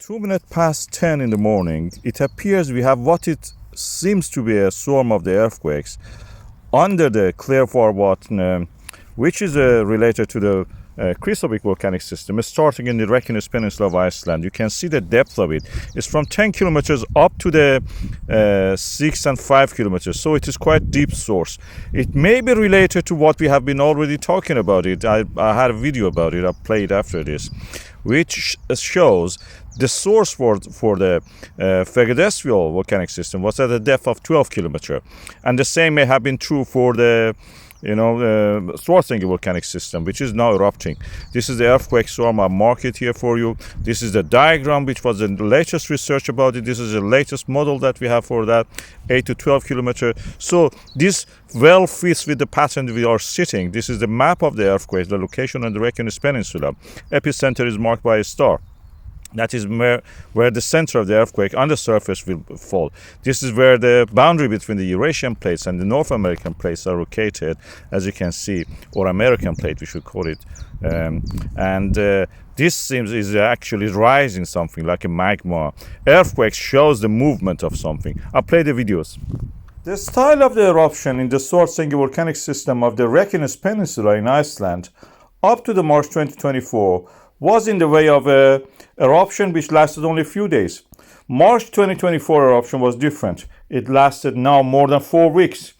2 minutes past 10 in the morning, it appears we have what it seems to be a swarm of the earthquakes under the Clearwater, which is related to the Krysuvik volcanic system, starting in the Reykjanes Peninsula of Iceland. You can see the depth of it. It's from 10 kilometers up to the 6 and 5 kilometers, so it is quite deep source. It may be related to what we have been already talking about it. I had a video about it, I'll play it after this, which shows the source for the phreatic volcanic system was at a depth of 12 kilometers, and the same may have been true for the Schwarzenegger volcanic system, which is now erupting. This is the earthquake swarm. I mark it here for you. This is the diagram, which was the latest research about it. This is the latest model that we have for that, 8 to 12 kilometers. So this well fits with the pattern we are sitting. This is the map of the earthquake, the location on the Reykjanes Peninsula. Epicenter is marked by a star. That is where the center of the earthquake on the surface will fall. This is where the boundary between the Eurasian plates and the North American plates are located, as you can see, or American plate, we should call it. This seems is actually rising something like a magma. Earthquake shows the movement of something. I'll play the videos. The style of the eruption in the Schwarzenegger volcanic system of the Reykjanes Peninsula in Iceland up to the March 2024 was in the way of a eruption which lasted only a few days. March 2024 eruption was different. It lasted now more than 4 weeks.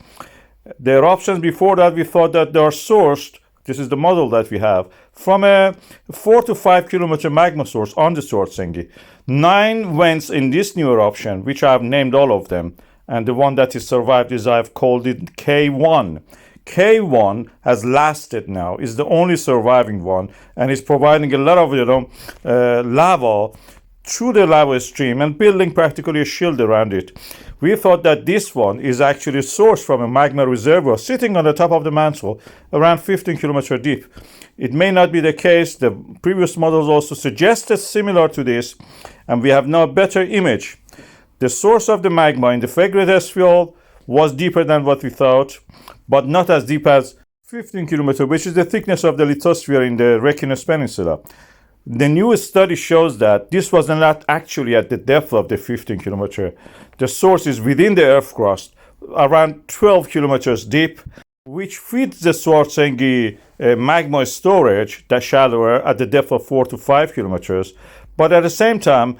The eruptions before that, we thought that they are sourced, this is the model that we have, from a 4 to 5 kilometer magma source on the Schwarzenegger. 9 vents in this new eruption, which I have named all of them, and the one that is survived is I've called it K1. K1 has lasted now, is the only surviving one, and is providing a lot of lava through the lava stream and building practically a shield around it. We thought that this one is actually sourced from a magma reservoir sitting on the top of the mantle around 15 kilometers deep. It may not be the case. The previous models also suggested similar to this, and we have now a better image. The source of the magma in the phreatic field was deeper than what we thought, but not as deep as 15 kilometers, which is the thickness of the lithosphere in the Reykjanes Peninsula. The newest study shows that this was not actually at the depth of the 15 kilometers. The source is within the earth crust, around 12 kilometers deep, which feeds the Schwarzenegger magma storage, that shallower, at the depth of 4 to 5 kilometers. But at the same time,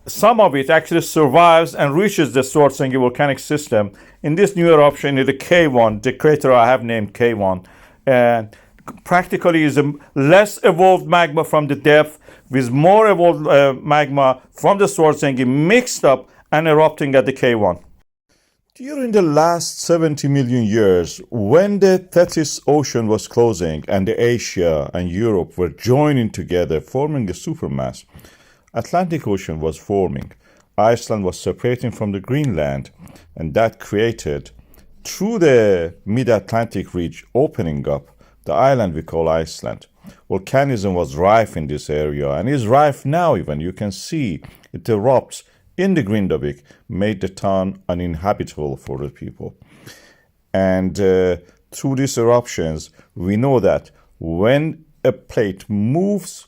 some of it actually survives and reaches the Schwarzenegger volcanic system in this new eruption in the K1, the crater I have named K1. And practically is a less evolved magma from the depth with more evolved magma from the Schwarzenegger mixed up and erupting at the K1. During the last 70 million years, when the Tethys Ocean was closing and the Asia and Europe were joining together, forming a supermass, Atlantic Ocean was forming. Iceland was separating from the Greenland, and that created, through the mid-Atlantic ridge opening up, the island we call Iceland. Volcanism was rife in this area, and is rife now even. You can see it erupts in the Grindavik, made the town uninhabitable for the people. And through these eruptions, we know that when a plate moves,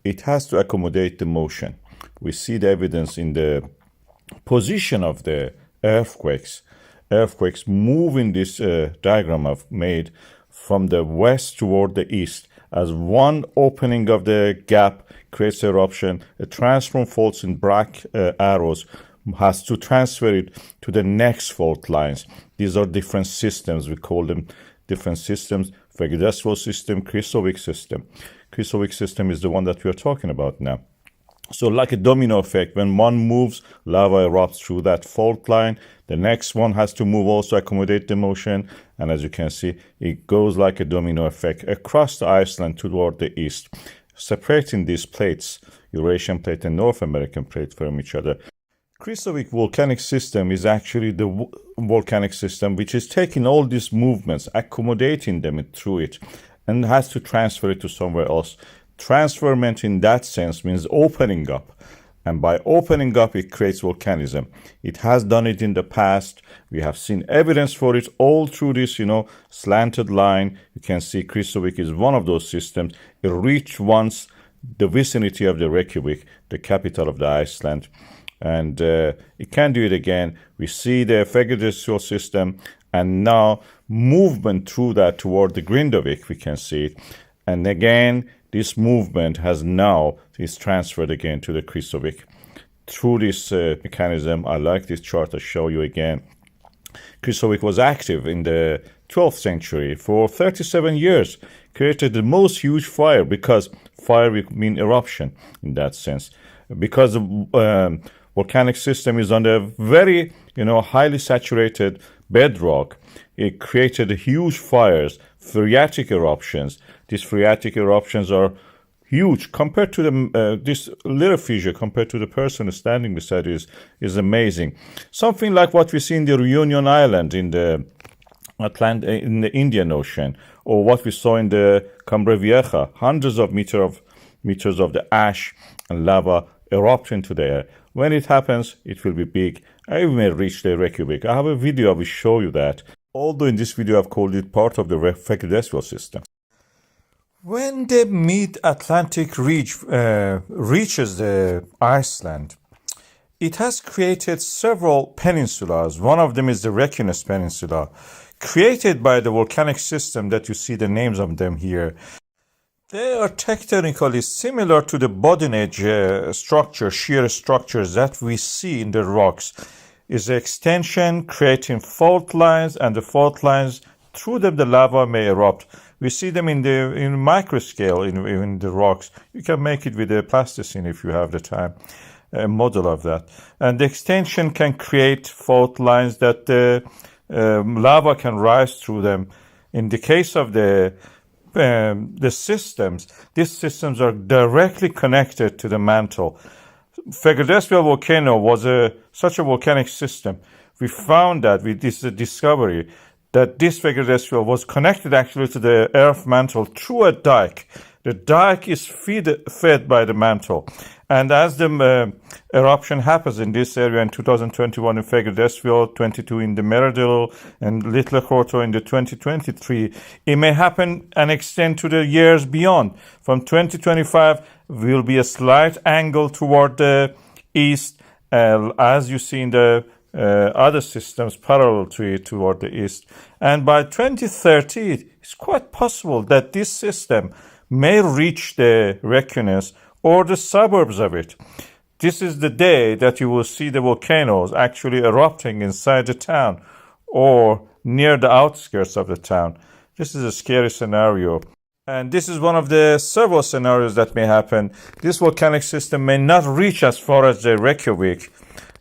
it has to accommodate the motion. We see the evidence in the position of the earthquakes. Earthquakes move in this diagram I've made from the west toward the east. As one opening of the gap creates eruption, a transform faults in black arrows has to transfer it to the next fault lines. These are different systems. We call them different systems. Phreatic system, Krysuvik system. Krysuvik system is the one that we are talking about now. So like a domino effect, when one moves, lava erupts through that fault line. The next one has to move also accommodate the motion. And as you can see, it goes like a domino effect across the Iceland toward the east, separating these plates, Eurasian plate and North American plate, from each other. Krysuvik volcanic system is actually the volcanic system which is taking all these movements, accommodating them through it, and has to transfer it to somewhere else. Transferment in that sense means opening up. And by opening up, it creates volcanism. It has done it in the past. We have seen evidence for it all through this, slanted line. You can see Krysuvik is one of those systems. It reached once the vicinity of the Reykjavik, the capital of the Iceland. And it can do it again. We see the Fagradalsfjall system, and now movement through that toward the Grindavik, we can see it. And again, this movement is transferred again to the Krysuvik. Through this mechanism, I like this chart I show you again. Krysuvik was active in the 12th century for 37 years, created the most huge fire, because fire will mean eruption in that sense. Because the volcanic system is on a very, highly saturated bedrock, it created huge fires, phreatic eruptions. These phreatic eruptions are huge compared to this little fissure compared to the person standing beside it is amazing. Something like what we see in the Reunion Island in the in the Indian Ocean, or what we saw in the Cumbre Vieja, hundreds of meters of the ash and lava erupt into the air. When it happens, it will be big. I may reach the Reykjavik. I have a video I will show you that. Although in this video I've called it part of the Fagradalsfjall system. When the mid-Atlantic reaches the Iceland, it has created several peninsulas. One of them is the Reykjanes Peninsula, created by the volcanic system that you see the names of them here. They are tectonically similar to the bottom edge shear structures that we see in the rocks. Is the extension creating fault lines, and the fault lines, through them the lava may erupt. We see them in micro scale in the rocks. You can make it with a plasticine if you have the time, a model of that. And the extension can create fault lines that the lava can rise through them. In the case of the systems, these systems are directly connected to the mantle. Fagradalsfjall volcano was such a volcanic system. We found that with this discovery that this Fagradalsfjall was connected actually to the earth mantle through a dike. The dike is fed by the mantle. And as the eruption happens in this area in 2021 in Fagradalsfjall, 22 in the Meradil, and Little Kroto in the 2023, it may happen and extend to the years beyond. From 2025 will be a slight angle toward the east, as you see in the other systems parallel to it toward the east. And by 2030, it's quite possible that this system may reach the Reykjanes or the suburbs of it. This is the day that you will see the volcanoes actually erupting inside the town or near the outskirts of the town. This is a scary scenario. And this is one of the several scenarios that may happen. This volcanic system may not reach as far as the Reykjavik,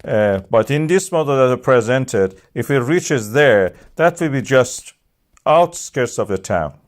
but in this model that I presented, if it reaches there, that will be just outskirts of the town.